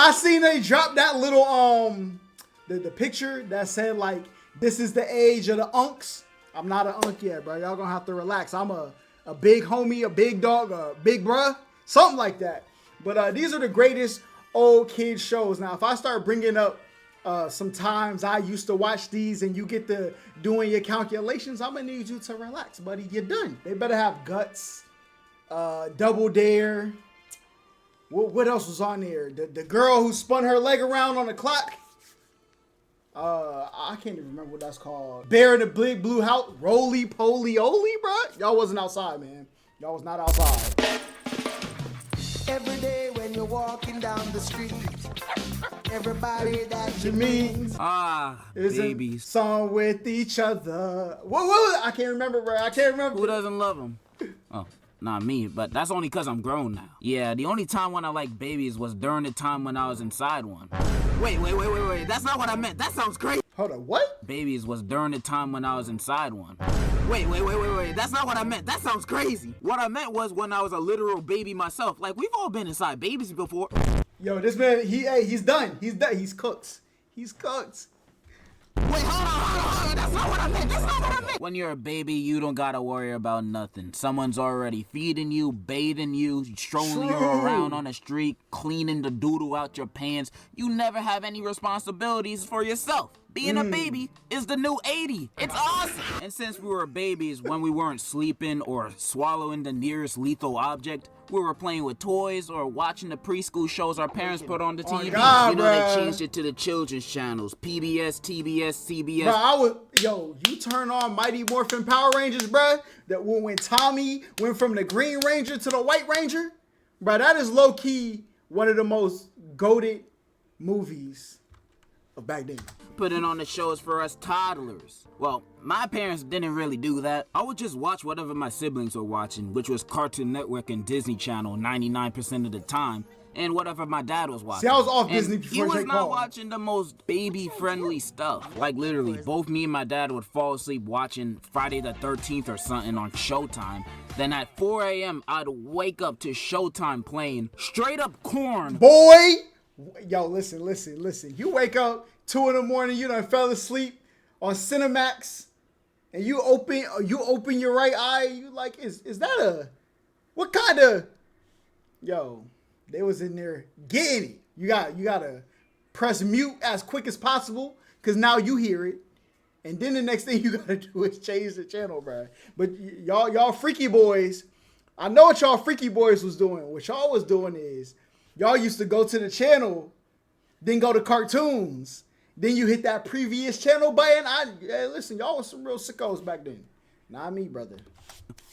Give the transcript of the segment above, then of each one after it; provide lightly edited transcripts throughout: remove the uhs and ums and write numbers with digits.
I seen they drop that little the picture that said like this is the age of the unks. I'm not an unk yet, bro. Y'all gonna have to relax. I'm a big homie, a big dog, a big bruh, something like that. But these are the greatest old kid shows. Now, if I start bringing up sometimes I used to watch these and you get to doing your calculations, I'm gonna need you to relax, buddy. You're done. They better have Guts, Double Dare. What else was on there? The girl who spun her leg around on the clock. I can't even remember what that's called. Bear in the Big Blue House. Roly Poly Oly, bro. Y'all wasn't outside, man. Y'all was not outside. Every day when you're walking down the street, everybody that you meet is babies. Song with each other. What? I can't remember, bro. I can't remember. Who doesn't love them? Oh, not me, but that's only because I'm grown now. Yeah, the only time when I liked babies was during the time when I was inside one. Wait. That's not what I meant. That sounds crazy. Hold on, what? Babies was during the time when I was inside one. Wait. That's not what I meant. That sounds crazy. What I meant was when I was a literal baby myself. Like, we've all been inside babies before. Yo, this man, he's done. He's done. He's cooked. He's cooked. Wait, hold on. That's not what I meant. When you're a baby, you don't gotta worry about nothing. Someone's already feeding you, bathing you, strolling you around on the street, cleaning the doodle out your pants. You never have any responsibilities for yourself. Being a baby is the new 80. It's awesome. And since we were babies, when we weren't sleeping or swallowing the nearest lethal object, we were playing with toys or watching the preschool shows our parents put on the TV. God, you know, bruh. they changed it to the children's channels, PBS, TBS, CBS. Bro, you turn on Mighty Morphin Power Rangers, bro. That when Tommy went from the Green Ranger to the White Ranger, bro, that is low key one of the most goated movies of back then. Putting on the shows for us toddlers. Well, my parents didn't really do that. I would just watch whatever my siblings were watching, which was Cartoon Network and Disney Channel 99% of the time, and whatever my dad was watching. See, I was off and Disney before he was Jake not Paul. watching the most baby-friendly stuff. Like, literally, both me and my dad would fall asleep watching Friday the 13th or something on Showtime. Then at 4 a.m., I'd wake up to Showtime playing straight-up corn. Boy! Yo, listen. You wake up 2 in the morning, you done fell asleep on Cinemax, and you open your right eye, you like, is that a, what kind of, yo, they was in there getting it. You gotta press mute as quick as possible, because now you hear it, and then the next thing you gotta do is change the channel, bro. But y'all freaky boys, I know what y'all freaky boys was doing. What y'all was doing is, y'all used to go to the channel, then go to cartoons. Then you hit that previous channel button. Listen, y'all was some real sickos back then. Not me, brother.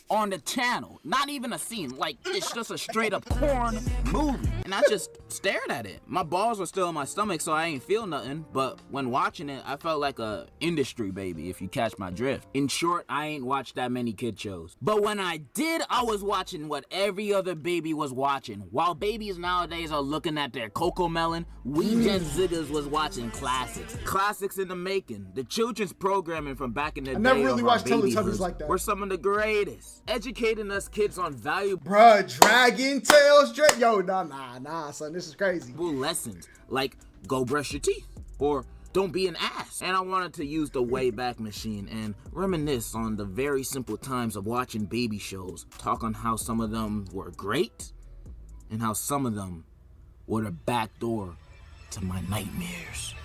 On the channel, not even a scene, like it's just a straight up porn movie. And I just stared at it. My balls were still in my stomach, so I ain't feel nothing. But when watching it, I felt like a industry baby, if you catch my drift. In short, I ain't watched that many kid shows. But when I did, I was watching what every other baby was watching. While babies nowadays are looking at their Coco Melon, we Gen Ziggers was watching classics. Classics in the making. The children's programming from back in the day. I never really watched Teletubbies like that. Were some of the greatest. Educating us kids on value. Bruh, Dragon Tales, yo, nah, son, this is crazy. Lessons, like go brush your teeth, or don't be an ass. And I wanted to use the Wayback Machine and reminisce on the very simple times of watching baby shows, talk on how some of them were great, and how some of them were the back door to my nightmares.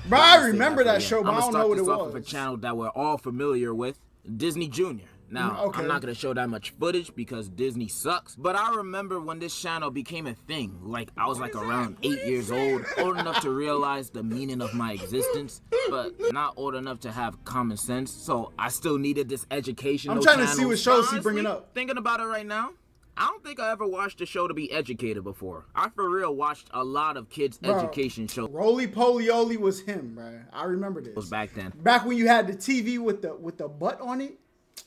Bro, I remember that show, but I don't know what it was. I'm gonna start this off of a channel that we're all familiar with, Disney Junior. Now, okay. I'm not going to show that much footage because Disney sucks, but I remember when this channel became a thing. Like, I was like around 8 years old enough to realize the meaning of my existence, but not old enough to have common sense, so I still needed this educational I'm trying channel. to see what shows he bringing up. Thinking about it right now, I don't think I ever watched a show to be educated before. I for real watched a lot of kids' education shows. Roly Poly Oly was him, bro. I remember this. Was back then. Back when you had the TV with the butt on it.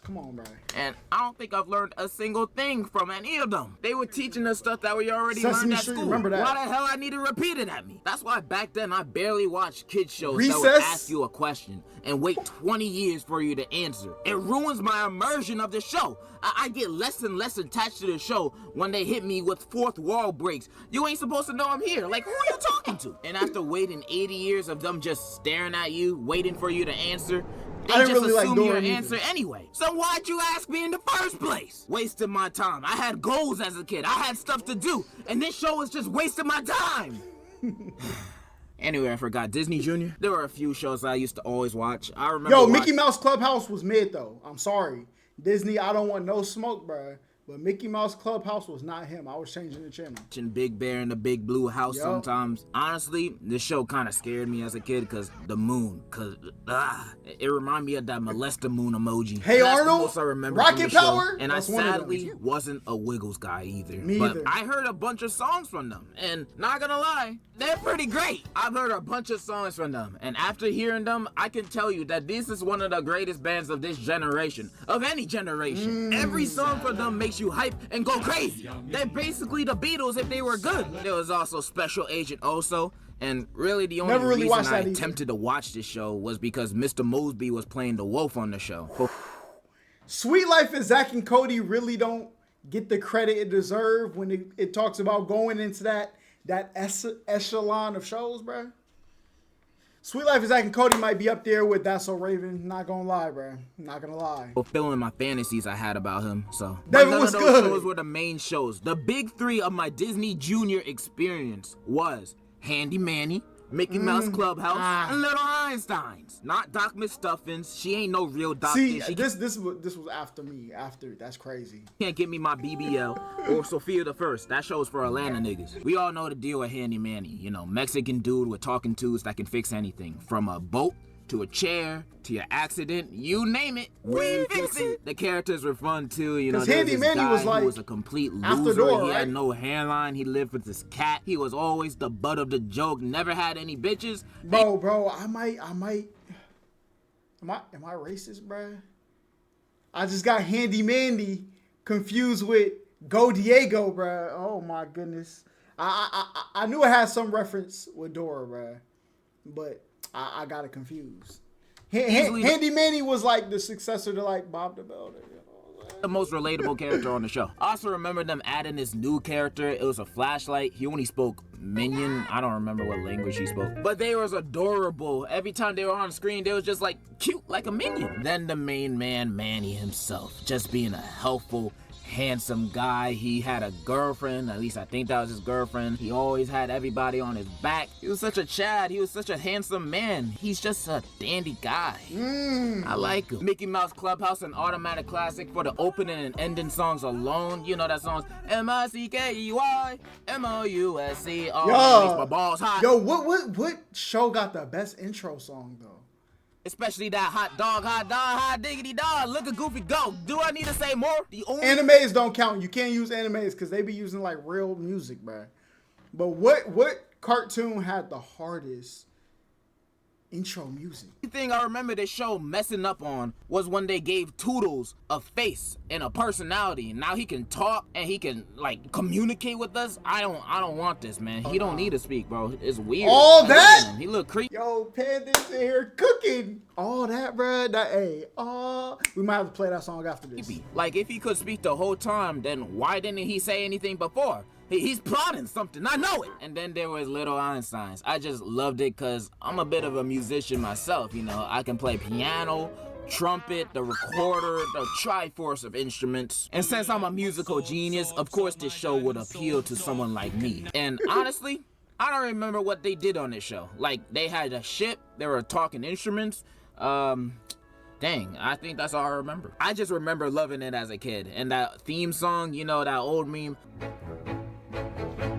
Come on, bro. And I don't think I've learned a single thing from any of them. They were teaching us stuff that we already Sesame learned at Street, school. remember that. Why the hell I need to repeat it at me? That's why back then I barely watched kids shows that would Recess? ask you a question and wait 20 years for you to answer. It ruins my immersion of the show. I get less and less attached to the show when they hit me with fourth wall breaks. You ain't supposed to know I'm here. Like, who are you talking to? And after waiting 80 years of them just staring at you, waiting for you to answer, they I didn't just really like assume Dora your either. answer anyway. So why'd you ask me in the first place? Wasting my time. I had goals as a kid. I had stuff to do. And this show is just wasting my time. Anyway, I forgot Disney Junior. There were a few shows I used to always watch. I remember Yo, Mickey Mouse Clubhouse was mid though. I'm sorry. Disney, I don't want no smoke, bro. But Mickey Mouse Clubhouse was not him. I was changing the channel. watching Big Bear in the Big Blue House Yo. sometimes. Honestly, this show kind of scared me as a kid because the moon, it reminded me of that molester moon emoji. Hey And that's the Arnold, most I remember from Rocket the show. Power? And That's I one of them. sadly wasn't a Wiggles guy either. Me but either. I heard a bunch of songs from them, and not gonna lie, they're pretty great. I've heard a bunch of songs from them, and after hearing them, I can tell you that this is one of the greatest bands of this generation, of any generation. Every song from them makes you hype and go crazy. They're basically the Beatles if they were good. There was also Special Agent Oso, and really the only Never really reason watched I that either. attempted to watch this show was because Mr. Mosby was playing the wolf on the show. Sweet Life and Zach and Cody really don't get the credit it deserve when it talks about going into that echelon of shows, bro. Sweet Life and Zach and Cody might be up there with That's So Raven. Not gonna lie, bro. Not gonna lie. Fulfilling my fantasies I had about him. So Devin none was of those good. shows were the main shows. The big three of my Disney Junior experience was Handy Manny, Mickey Mouse Clubhouse, and Little Einsteins. Not Doc McStuffins. She ain't no real doctor. See, She this was after me. After that's crazy. can't get me my BBL or Sophia the First. That show's for Atlanta niggas. We all know the deal with Handy Manny. You know, Mexican dude with talking tos that can fix anything. From a boat to a chair to your accident, you name it, we fix it. The characters were fun too. You know, 'Cause there Handy this Manny guy was like who was a complete after loser. Dora, He right? had no hairline. He lived with his cat. He was always the butt of the joke. Never had any bitches. Bro, am I racist, bro? I just got Handy Mandy confused with Go Diego, bro. Oh my goodness. I knew it had some reference with Dora, bro, but I got it confused. Handy Manny was like the successor to like Bob the Builder. You know? The most relatable character on the show. I also remember them adding this new character. It was a flashlight. He only spoke Minion. I don't remember what language he spoke. But they was adorable. Every time they were on screen, they was just like cute like a minion. Then the main man, Manny himself, just being a helpful, handsome guy. He had a girlfriend, at least I think that was his girlfriend. He always had everybody on his back. He was such a Chad. He was such a handsome man. He's just a dandy guy. I like him. Mickey Mouse Clubhouse, an automatic classic for the opening and ending songs alone. You know that song's M-I-C-K-E-Y M-O-U-S-C. Oh, makes my balls hot. Yo, what show got the best intro song though? Especially that hot dog, hot diggity dog. Look at Goofy go. Do I need to say more? The only Animes don't count. You can't use animes because they be using like real music, bro. But what cartoon had the hardest intro music? thing I remember this show messing up on was when they gave Toodles a face and a personality. Now he can talk and he can like communicate with us. I don't want this, man. He don't need to speak, bro. It's weird. All Look at that? him. He look creepy. Yo, Panda's in here cooking. All that, bro. We might have to play that song after this. Like, if he could speak the whole time, then why didn't he say anything before? He's plotting something, I know it. And then there was Little Einsteins. I just loved it because I'm a bit of a musician myself, you know. I can play piano, trumpet, the recorder, the triforce of instruments. And since I'm a musical genius, of course this show would appeal to someone like me. And honestly, I don't remember what they did on this show. Like, they had a ship, they were talking instruments, dang, I think that's all I remember. I just remember loving it as a kid. And that theme song, you know, that old meme.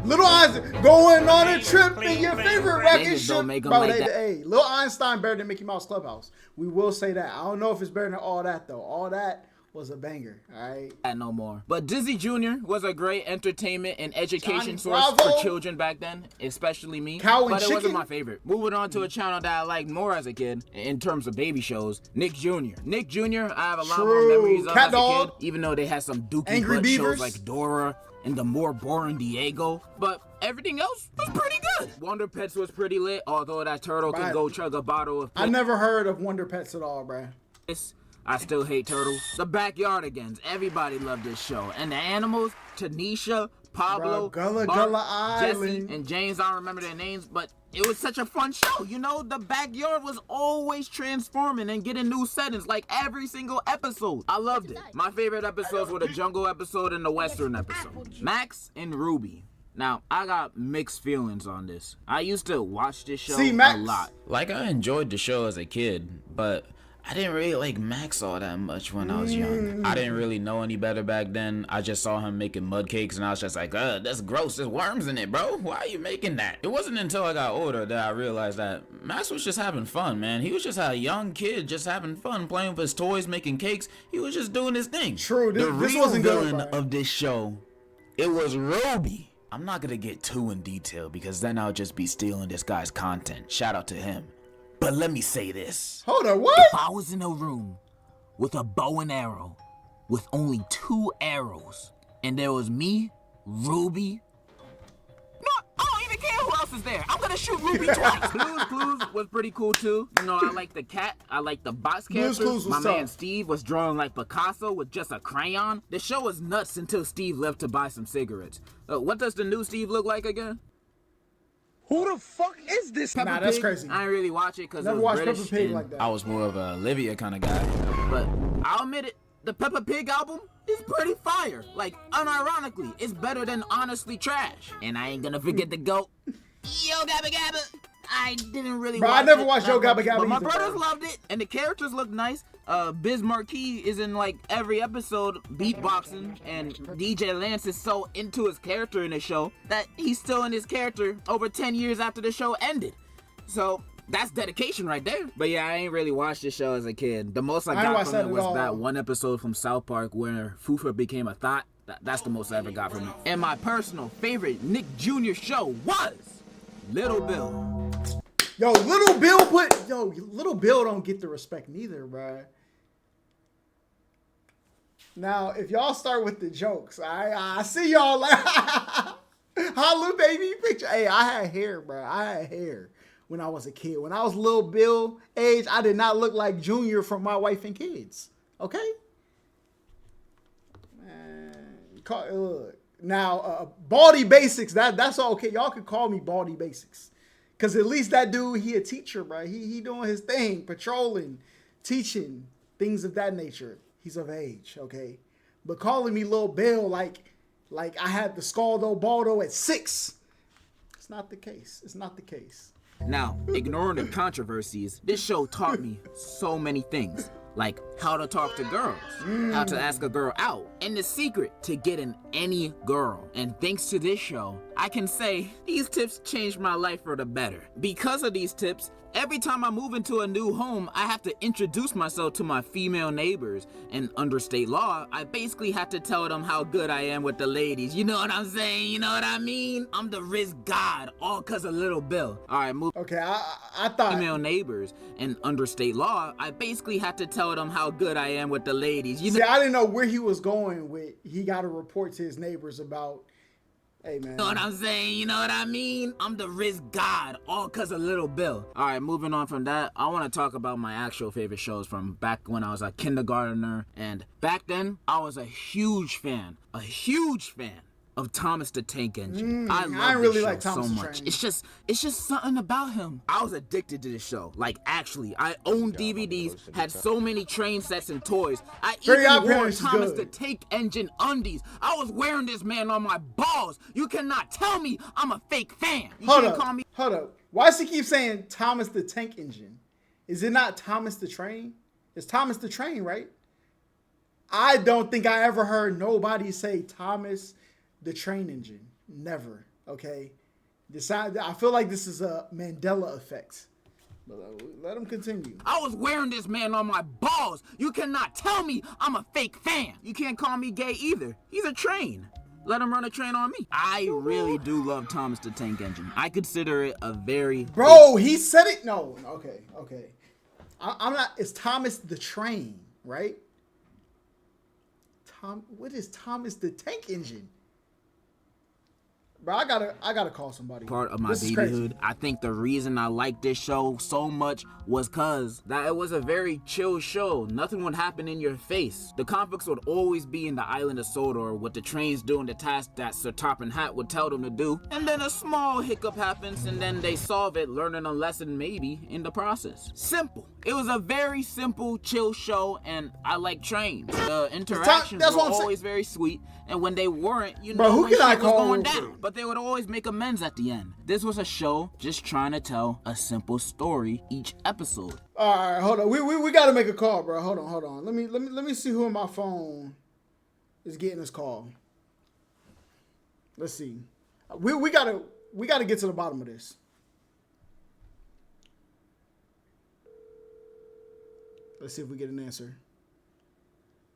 Little Einstein going on a trip in your favorite rocket just don't ship. make 'em Bro, like that. hey, Little Einstein better than Mickey Mouse Clubhouse. We will say that. I don't know if it's better than all that though. All that was a banger. All right. No more. But Disney Jr. was a great entertainment and education Johnny source Bravo. for children back then, especially me. Cow and but it wasn't Chicken. my favorite. Moving on to a channel that I liked more as a kid in terms of baby shows, Nick Jr. Nick Jr. I have a lot more memories of Cat as Dog. a kid, even though they had some dookie Angry butt Beavers. shows like Dora and the more boring Diego. But everything else was pretty good. Wonder Pets was pretty lit, although that turtle Right. could go chug a bottle of I never heard of Wonder Pets at all, bruh. piss. I still hate turtles. The Backyardigans. Everybody loved this show. And the animals, Tanisha, Pablo, Bro, Gullah Bart, Gullah Jesse, Island. and James. I don't remember their names, but it was such a fun show. You know, the backyard was always transforming and getting new settings like every single episode. I loved it. My favorite episodes were the jungle episode and the western episode. Max and Ruby. Now, I got mixed feelings on this. I used to watch this show See, Max? a lot. Like, I enjoyed the show as a kid, but I didn't really like Max all that much when I was young. I didn't really know any better back then. I just saw him making mud cakes, and I was just like, that's gross. There's worms in it, bro. Why are you making that? It wasn't until I got older that I realized that Max was just having fun, man. He was just a young kid just having fun, playing with his toys, making cakes. He was just doing his thing. True, The this real wasn't good, villain bro. of this show, it was Ruby. I'm not gonna get too in detail because then I'll just be stealing this guy's content. Shout out to him. But let me say this. Hold on, what? If I was in a room with a bow and arrow with only 2 arrows and there was me, Ruby, no, I don't even care who else is there. I'm gonna shoot Ruby twice. Clues was pretty cool too. You know, I like the cat. I like the box Blue's characters. Clues was My tough. man Steve was drawing like Picasso with just a crayon. The show was nuts until Steve left to buy some cigarettes. What does the new Steve look like again? Who the fuck is this? Nah, that's crazy. I didn't really watch it because it Never was watched British. Peppa Pig and like that. I was more of a Olivia kind of guy. But I'll admit it, the Peppa Pig album is pretty fire. Like, unironically, it's better than Honestly Trash. And I ain't gonna forget the GOAT, Yo Gabba Gabba. I didn't really Bro, watch I never it watched that Yo Gabba much, Gabba but my either, brothers bro. loved it, and the characters look nice. Biz Marquis is in like every episode beatboxing, and DJ Lance is so into his character in the show that he's still in his character over 10 years after the show ended. So that's dedication right there. But yeah, I ain't really watched this show as a kid. The most I ain't got watched from that it at was all. that one episode from South Park where Fufa became a thought. That's the most I ever got from it. And my personal favorite Nick Jr. show was Little Bill. Yo, Little Bill don't get the respect neither, bruh. Now, if y'all start with the jokes, I see y'all like, Holla baby picture. Hey, I had hair, bro. I had hair when I was a kid. When I was Little Bill age, I did not look like Junior from My Wife and Kids. Okay? Man, look. Now, Baldy Basics, that's all okay. Y'all can call me Baldy Basics. Because at least that dude, he a teacher, bro. He doing his thing, patrolling, teaching, things of that nature. He's of age, okay? But calling me Lil Bill like I had the Scaldo Baldo at 6. It's not the case. It's not the case. Now, ignoring the controversies, this show taught me so many things. Like how to talk to girls, how to ask a girl out, and the secret to getting any girl. And thanks to this show, I can say these tips changed my life for the better. Because of these tips, every time I move into a new home, I have to introduce myself to my female neighbors. And under state law, I basically have to tell them how good I am with the ladies. You know what I'm saying? You know what I mean? I'm the Riz God, all cause of Little Bill. All right, move. Okay, I thought... Female neighbors, and under state law, I basically had to tell them how good I am with the ladies. You See, know I didn't know where he was going with. He got to report to his neighbors about, hey, man. what I'm saying? You know what I mean? I'm the Riz God, all cause of Little Bill. All right, moving on from that, I want to talk about my actual favorite shows from back when I was a kindergartner. And back then, I was a huge fan of Thomas the Tank Engine. I love really this show like Thomas so the much. Train. It's just something about him. I was addicted to this show. Like, actually, I owned DVDs, had so many train sets and toys. I Very Odd even wore Parents is Thomas good. the Tank Engine undies. I was wearing this man on my balls. You cannot tell me I'm a fake fan. You can't call me. Hold up. Why does he keep saying Thomas the Tank Engine? Is it not Thomas the Train? It's Thomas the Train, right? I don't think I ever heard nobody say Thomas the Train Engine. Never. Okay. I feel like this is a Mandela effect. Let him continue. I was wearing this man on my balls. You cannot tell me I'm a fake fan. You can't call me gay either. He's a train. Let him run a train on me. I really do love Thomas the Tank Engine. I consider it a very... Bro, he said it. No, okay. I'm not... It's Thomas the Train, right? What is Thomas the Tank Engine? Bro, I gotta call somebody. Part of my babyhood. I think the reason I liked this show so much was cause that it was a very chill show. Nothing would happen in your face. The conflicts would always be in the island of Sodor with the trains doing the task that Sir Toppin Hat would tell them to do. And then a small hiccup happens and then they solve it, learning a lesson maybe in the process. Simple. It was a very simple, chill show, and I like trains. The interactions were always very sweet, and when they weren't, you know, when shit was going down. But they would always make amends at the end. This was a show just trying to tell a simple story each episode. All right, hold on. We gotta make a call, bro. Hold on. Let me see who on my phone is getting this call. Let's see. We gotta get to the bottom of this. Let's see if we get an answer.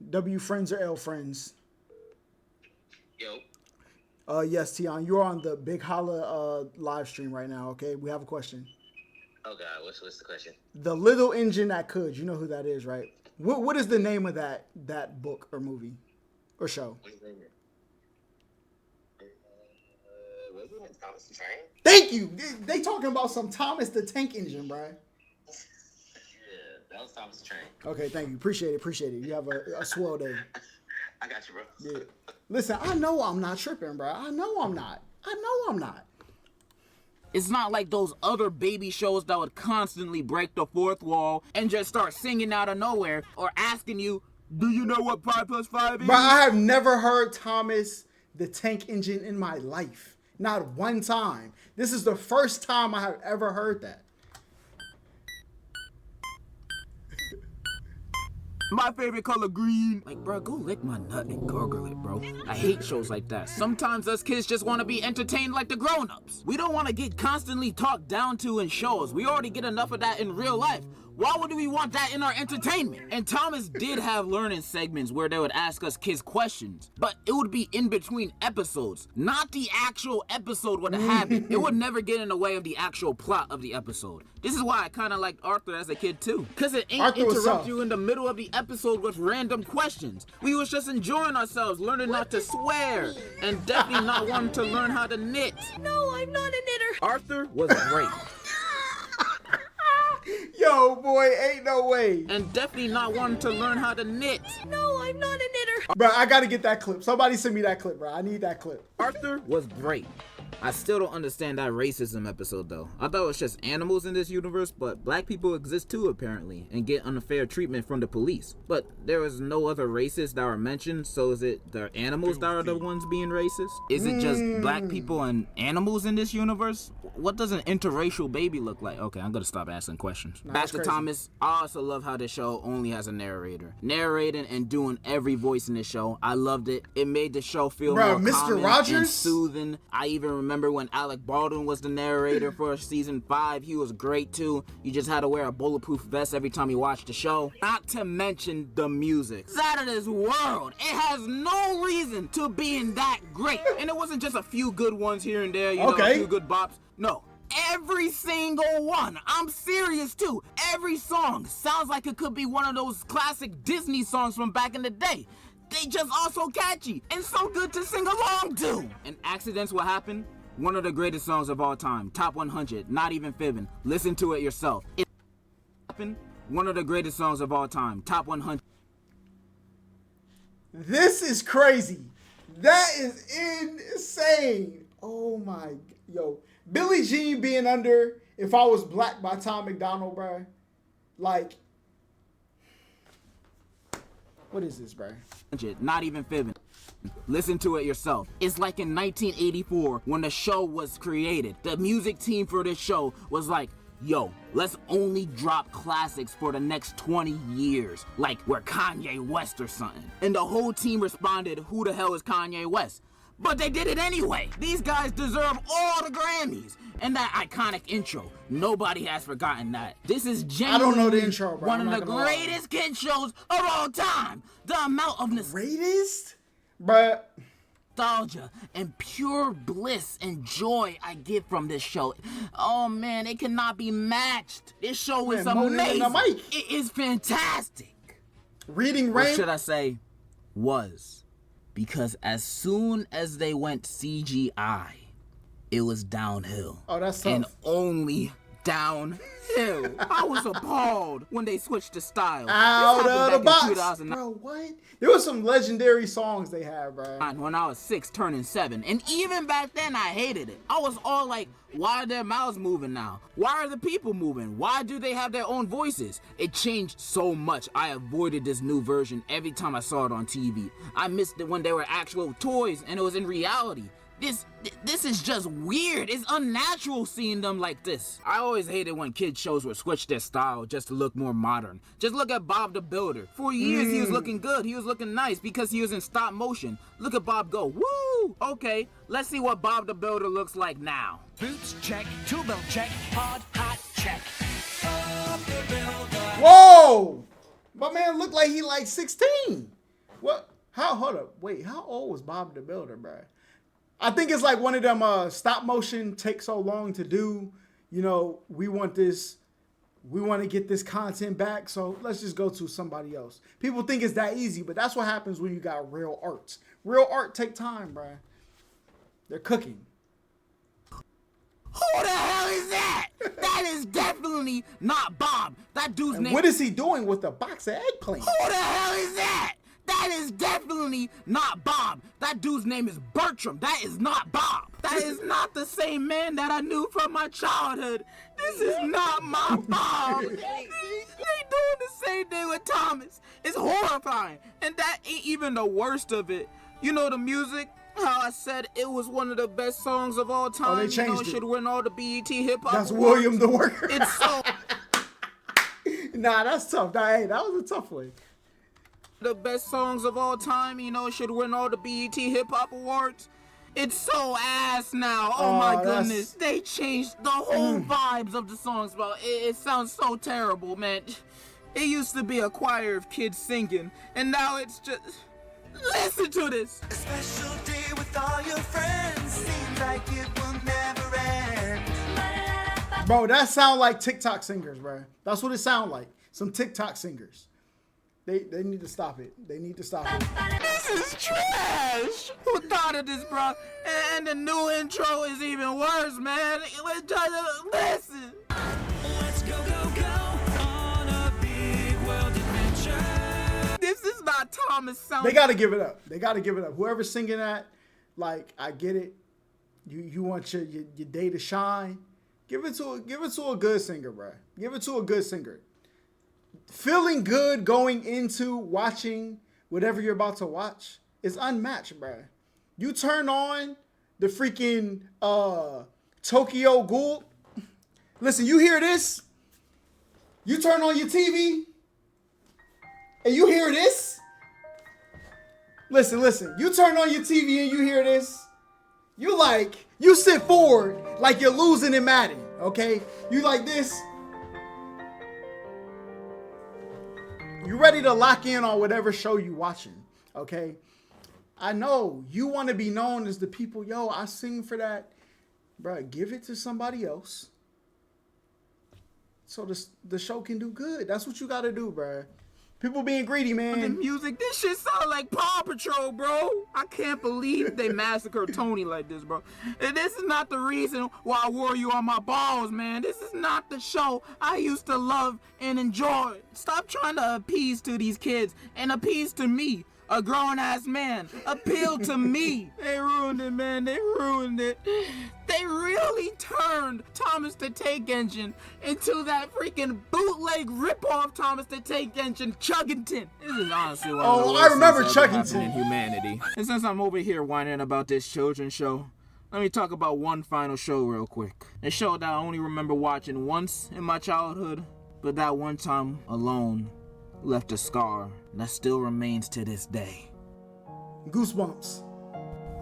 W friends or L friends? Yo. Yes, Tion, you're on the Big Holla live stream right now, okay? We have a question. Oh, God. What's the question? The Little Engine That Could. You know who that is, right? What is the name of that book or movie or show? What's the name? Was it Thomas the Train? Thank you. They talking about some Thomas the Tank Engine, bro. That was Thomas the Train. Okay, thank you. Appreciate it. You have a swell day. I got you, bro. Yeah. Listen, I know I'm not tripping, bro. I know I'm not. It's not like those other baby shows that would constantly break the fourth wall and just start singing out of nowhere or asking you, do you know what 5 + 5 is? But I have never heard Thomas the Tank Engine in my life. Not one time. This is the first time I have ever heard that. My favorite color, green. Like, bro, go lick my nut and gargle it, bro. I hate shows like that. Sometimes us kids just want to be entertained like the grown-ups. We don't want to get constantly talked down to in shows. We already get enough of that in real life. Why would we want that in our entertainment? And Thomas did have learning segments where they would ask us kids questions, but it would be in between episodes, not the actual episode would have it. It would never get in the way of the actual plot of the episode. This is why I kind of liked Arthur as a kid too, because it ain't interrupt you in the middle of the episode with random questions. We was just enjoying ourselves, learning not to swear, and definitely not wanting to learn how to knit. No, I'm not a knitter. Arthur was great. Yo, boy, ain't no way. And definitely not wanting to learn how to knit. No, I'm not a knitter. Bro, I gotta get that clip. Somebody send me that clip, bro. I need that clip. Arthur was great. I still don't understand that racism episode though. I thought it was just animals in this universe, but black people exist too apparently and get unfair treatment from the police. But there was no other races that were mentioned, so is it the animals that are the ones being racist? Is it just black people and animals in this universe? What does an interracial baby look like? Okay, I'm gonna stop asking questions. Back to Thomas, I also love how this show only has a narrator. Narrating and doing every voice in this show. I loved it. It made the show feel more Mr. calming Rogers? and soothing. I even remember when Alec Baldwin was the narrator for season 5. He was great too. You just had to wear a bulletproof vest every time you watched the show. Not to mention the music. It's out of this world. It has no reason to being that great. And it wasn't just a few good ones here and there, you know, a few good bops. No. Every single one. I'm serious too. Every song sounds like it could be one of those classic Disney songs from back in the day. They just are so catchy and so good to sing along to. And accidents will happen. One of the greatest songs of all time. Top 100. Not even fibbing. Listen to it yourself. It happened. One of the greatest songs of all time. Top 100. This is crazy. That is insane. Oh my, yo. Billie Jean being under If I Was Black by Tom McDonald, bro. Like, what is this, bro? Not even fibbing. Listen to it yourself. It's like in 1984 when the show was created. The music team for this show was like, yo, let's only drop classics for the next 20 years. Like we're Kanye West or something. And the whole team responded, who the hell is Kanye West? But they did it anyway. These guys deserve all the Grammys. And that iconic intro, nobody has forgotten that. This is I don't know the intro, bro. one I'm of not the gonna lie. greatest kid shows of all time. The amount of Greatest? Bruh. nostalgia and pure bliss and joy I get from this show. Oh man, it cannot be matched. This show is Man, moaning in the amazing. mic. It is fantastic. Reading Or Rain. should I say, was. Because as soon as they went CGI, it was downhill. Oh, that's And tough. only downhill. I was appalled when they switched the style. Out This of the happened back in box. 2009. Bro, what? There was some legendary songs they had, bro. When I was 6 turning 7, and even back then I hated it. I was all like, why are their mouths moving now? Why are the people moving? Why do they have their own voices? It changed so much. I avoided this new version every time I saw it on TV. I missed it when they were actual toys and it was in reality. This is just weird. It's unnatural seeing them like this. I always hated when kids shows would switch their style just to look more modern. Just look at Bob the Builder. For years he was looking good. He was looking nice because he was in stop motion. Look at Bob go. Woo! Okay, let's see what Bob the Builder looks like now. Boots check, tool belt check, hard hat check. Bob the Builder. Whoa! My man looked like he like 16. What? How? Hold up. Wait, how old was Bob the Builder, bro? I think it's like one of them stop motion take so long to do. You know, we want this. We want to get this content back, so let's just go to somebody else. People think it's that easy, but that's what happens when you got real art. Real art take time, bro. They're cooking. Who the hell is that? That is definitely not Bob. That dude's name. What is he doing with a box of eggplant? Who the hell is that? That is definitely not Bob. That dude's name is Bertram. That is not Bob. That is not the same man that I knew from my childhood. This is not my Bob. They doing the same thing with Thomas. It's horrifying. And that ain't even the worst of it. You know the music? How I said it was one of the best songs of all time. they changed it it. should win all the BET Hip Hop That's Awards. William the Worker. It's so Nah, that's tough. Hey, that was a tough one. the best songs of all time, you know, it should win all the BET Hip Hop Awards. It's so ass now. Oh my that's- goodness. They changed the whole vibes of the songs, bro. It sounds so terrible, man. It used to be a choir of kids singing, and now it's just... Listen to this. A special day with all your friends. Seems like it will never end. Bro, that sound like TikTok singers, bro. That's what it sound like. Some TikTok singers. They need to stop it. They need to stop it. This is trash. Who thought of this, bro? And the new intro is even worse, man. Listen. Let's go, go, go on a big world adventure. This is not Thomas sound. They gotta give it up. They gotta give it up. Whoever's singing that, like, I get it. You want your day to shine. Give it to a good singer, bro. Give it to a good singer. Feeling good going into watching whatever you're about to watch is unmatched, bro. You turn on the freaking Tokyo Ghoul. Listen, you hear this? You turn on your TV and you hear this? Listen. You turn on your TV and you hear this? You sit forward like you're losing in Madden, okay? You like this? You ready to lock in on whatever show you watching, okay? I know you want to be known as the people, yo, I sing for that. Bruh, give it to somebody else so the show can do good. That's what you got to do, bruh. People being greedy, The man. music, this shit sound like Paw Patrol, bro. I can't believe they massacred Tony like this, bro. And this is not the reason why I wore you on my balls, man. This is not the show I used to love and enjoy. Stop trying to appease to these kids and appease to me, a grown-ass man. Appeal to me. They ruined it, man. They ruined it. They really turned Thomas the Tank Engine into that freaking bootleg ripoff Thomas the Tank Engine Chuggington. This is honestly one of the Oh, worst I remember things ever happened Chuggington. in humanity. And since I'm over here whining about this children's show, let me talk about one final show real quick. A show that I only remember watching once in my childhood, but that one time alone left a scar that still remains to this day. Goosebumps.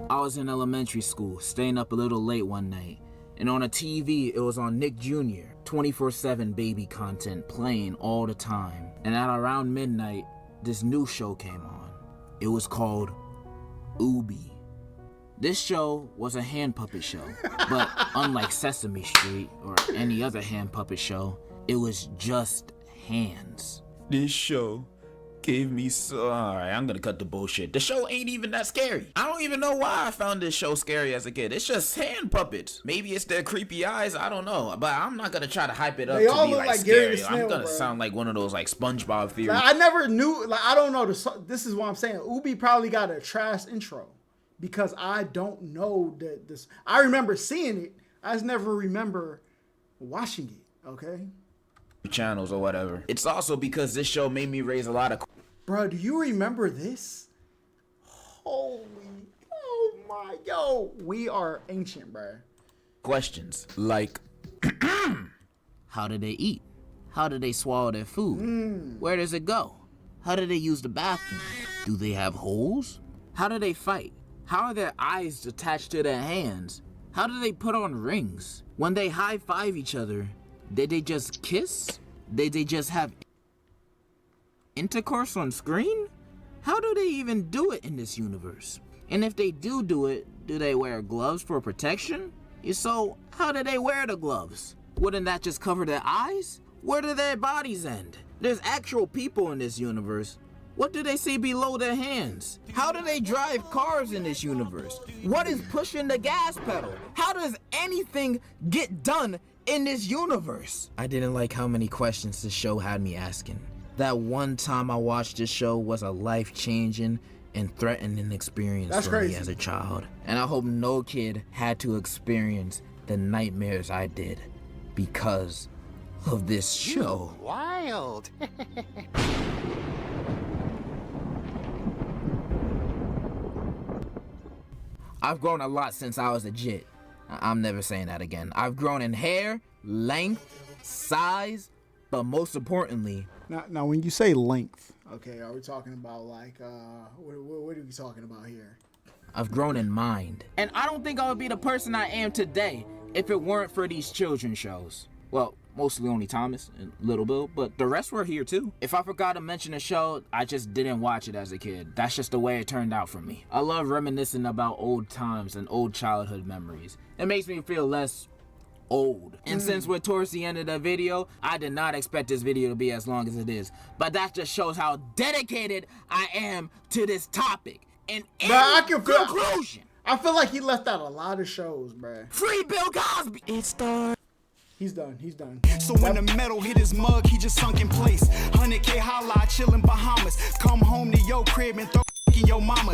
I was in elementary school, staying up a little late one night, And on a TV, it was on Nick Jr. 24/7 baby content playing all the time. And at around midnight, this new show came on. It was called Oobi. This show was a hand puppet show, but unlike Sesame Street or any other hand puppet show, it was just hands. This show gave me so. Alright, I'm gonna cut the bullshit. The show ain't even that scary. I don't even know why I found this show scary as a kid. It's just hand puppets. Maybe it's their creepy eyes. I don't know. But I'm not gonna try to hype it up They to all be look like like Gary scary. the I'm Snail, gonna bro. sound like one of those like SpongeBob theories. Like, I never knew. Like, I don't know. This is what I'm saying. Oobi probably got a trash intro because I don't know that this. I remember seeing it. I just never remember watching it. Okay. Channels or whatever. It's also because this show made me raise a lot of Bro, do you remember this? Holy, oh my, yo, we are ancient, bro. questions. Like, How do they eat? How do they swallow their food? Where does it go? How do they use the bathroom? Do they have holes? How do they fight? How are their eyes attached to their hands? How do they put on rings? When they high-five each other, did they just kiss? Did they just have intercourse on screen? How do they even do it in this universe? And if they do it, do they wear gloves for protection? So, how do they wear the gloves? Wouldn't that just cover their eyes? Where do their bodies end? There's actual people in this universe. What do they see below their hands? How do they drive cars in this universe? What is pushing the gas pedal? How does anything get done in this universe? I didn't like how many questions this show had me asking. That one time I watched this show was a life-changing and threatening experience That's for crazy. me as a child. And I hope no kid had to experience the nightmares I did because of this show. Wild. I've grown a lot since I was a jit. I'm never saying that again. I've grown in hair, length, size, but most importantly, Now, when you say length, okay, are we talking about like, what are we talking about here? I've grown in mind. And I don't think I would be the person I am today if it weren't for these children's shows. Well, mostly only Thomas and Little Bill, but the rest were here too. If I forgot to mention a show, I just didn't watch it as a kid. That's just the way it turned out for me. I love reminiscing about old times and old childhood memories. It makes me feel less old. And since we're towards the end of the video, I did not expect this video to be as long as it is. But that just shows how dedicated I am to this topic. And in I can feel- conclusion, I feel like he left out a lot of shows, bruh. free Bill Cosby. It's the He's done. He's done. So when the metal hit his mug, he just sunk in place. 100K Holla, chillin' Bahamas. Come home to your crib and throw in your mama.